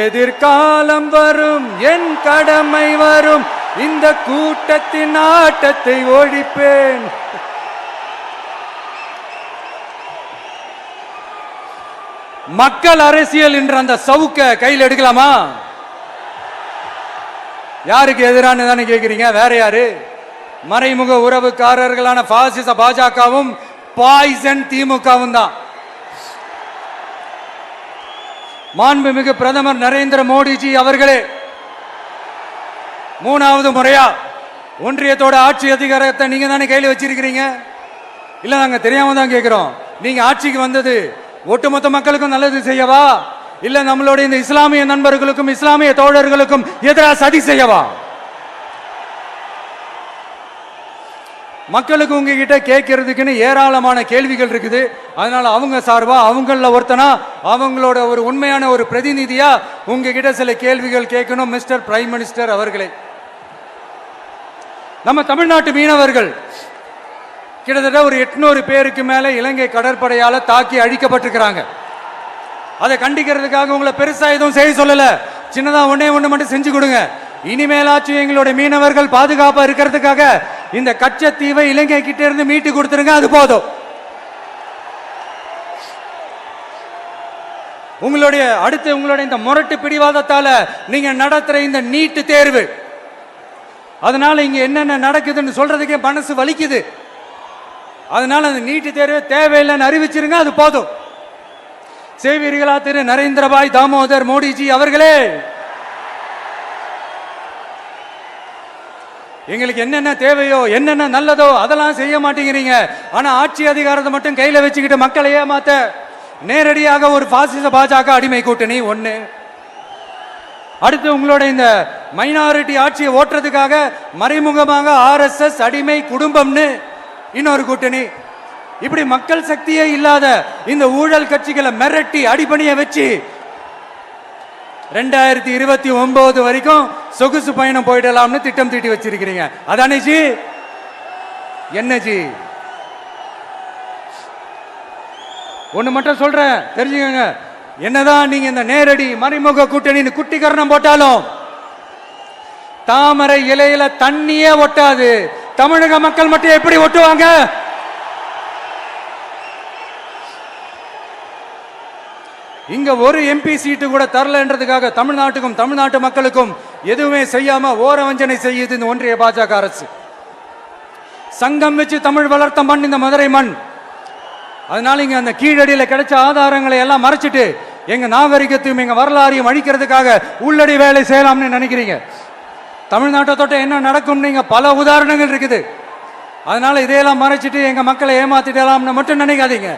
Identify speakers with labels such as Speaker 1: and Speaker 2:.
Speaker 1: எதிர்காலம் வரும், என் கடமை வரும், இந்த கூட்டத்தின் ஆட்டத்தை ஒழிப்பேன். மக்கள் அரசியல் என்ற அந்த சவுக்க கையில் எடுக்கலாமா? யாருக்கு எதிரான தானே கேட்கிறீங்க? வேற யாரு? மறைமுக உறவுக்காரர்களான பாசிச பாஜகவும் பாய்சன் திமுகவும் தான். மாண்புமிகு பிரதமர் நரேந்திர மோடிஜி அவர்களே மூணாவது முறையா ஒன்றியத்தோட ஆட்சி அதிகாரத்தை நீங்க தானே கையில் வச்சிருக்கிறீங்க. இல்ல நாங்க தெரியாம தான் கேட்கிறோம். நீங்க ஆட்சிக்கு வந்தது ஒட்டுமொத்த மக்களுக்கும் நல்லது செய்யவா, இல்ல நம்மளுடைய இந்த இஸ்லாமிய நண்பர்களுக்கும் இஸ்லாமிய தோழர்களுக்கும் எதிராக சதி செய்யவா? மக்களுக்கு உங்ககிட்ட கேட்கறதுக்குன்னு ஏராளமான கேள்விகள் இருக்குது. அதனால அவங்க சார்பா அவங்கள ஒருத்தனா அவங்களோட ஒரு உண்மையான ஒரு பிரதிநிதியா உங்ககிட்ட சில கேள்விகள் கேட்கணும். மிஸ்டர் பிரைம் மினிஸ்டர் அவர்களே, நம்ம தமிழ்நாட்டு மீனவர்கள் கிட்டத்தட்ட ஒரு 800 பேருக்கு மேல இலங்கை கடற்படையால தாக்கி அழிக்கப்பட்டிருக்கிறாங்க. அதை கண்டிக்கிறதுக்காக உங்களை பெருசா எதுவும் செய்ய சொல்லல, சின்னதா ஒன்னே ஒண்ணு மட்டும் செஞ்சு கொடுங்க. இனிமேலாச்சும் எங்களுடைய மீனவர்கள் பாதுகாப்பா இருக்கிறதுக்காக இந்த கச்சத்தீவை இலங்கை கிட்ட இருந்து மீட்டு கொடுத்துருங்க, அது போதும். உங்களுடைய இந்த முரட்டு பிடிவாதத்தால நீங்க நடத்துற இந்த நீட்டு தேர்வு, அதனால இங்க என்னென்ன நடக்குதுன்னு சொல்றதுக்கே மனசு வலிக்குது. அதனால அந்த நீட்டு தேர்வு தேவையில்லைன்னு அறிவிச்சிருங்க, அது போதும். செய்வீர்களா திரு நரேந்திரபாய் தாமோதர் மோடிஜி அவர்களே? எங்களுக்கு என்னென்ன தேவையோ என்னென்ன நல்லதோ அதெல்லாம் செய்ய மாட்டேங்கிறீங்க. ஆனா ஆட்சி அதிகாரத்தை மட்டும் கையில வச்சுக்கிட்டு மக்களை ஏமாத்த நேரடியாக ஒரு பாசிச பாஜக அடிமை கூட்டணி ஒண்ணு. அடுத்து உங்களோட இந்த மைனாரிட்டி ஆட்சியை ஓட்டுறதுக்காக மறைமுகமாக RSS அடிமை குடும்பம்னு இன்னொரு கூட்டணி. இப்படி மக்கள் சக்தியே இல்லாத இந்த ஊழல் கட்சிகளை மிரட்டி அடிபணிய வச்சு 2029 வரைக்கும் சொகுசு பயணம் போயிடலாம்னு திட்டம் தீட்டி வச்சிருக்கிறீங்க. அதானே ஜி? என்ன ஜி? ஒண்ணு மட்டும் சொல்றேன், தெரிஞ்சுக்கங்க. என்னதான் நீங்க இந்த நேரடி மறைமுக கூட்டணி குட்டிகரணம் போட்டாலும் தாமரை இலையில தண்ணியே ஒட்டாது. தமிழக மக்கள் மட்டும் எப்படி ஒட்டுவாங்க? இங்க ஒரு MP சீட்டு கூட தரலன்றதுக்காக தமிழ்நாட்டுக்கும் தமிழ்நாட்டு மக்களுக்கும் எதுவுமே செய்யாம ஓரவஞ்சனை செய்யுது இந்த ஒன்றிய பாஜக அரசு. சங்கம் வச்சு தமிழ் வளர்த்த மண் இந்த மதுரை மண். அதனால இங்க அந்த கீழடியில கிடைச்ச ஆதாரங்களை எல்லாம் மறைச்சிட்டு எங்க நாகரிகத்தையும் எங்க வரலாறையும் அழிக்கிறதுக்காக உள்ளடி வேலை செய்யலாம்னு நினைக்கிறீங்க. தமிழ்நாட்டை தொட்ட என்ன நடக்கும் நீங்க பல உதாரணங்கள் இருக்குது. அதனால இதையெல்லாம் மறைச்சிட்டு எங்க மக்களை ஏமாத்திடலாம்னு மட்டும் நினைக்காதீங்க.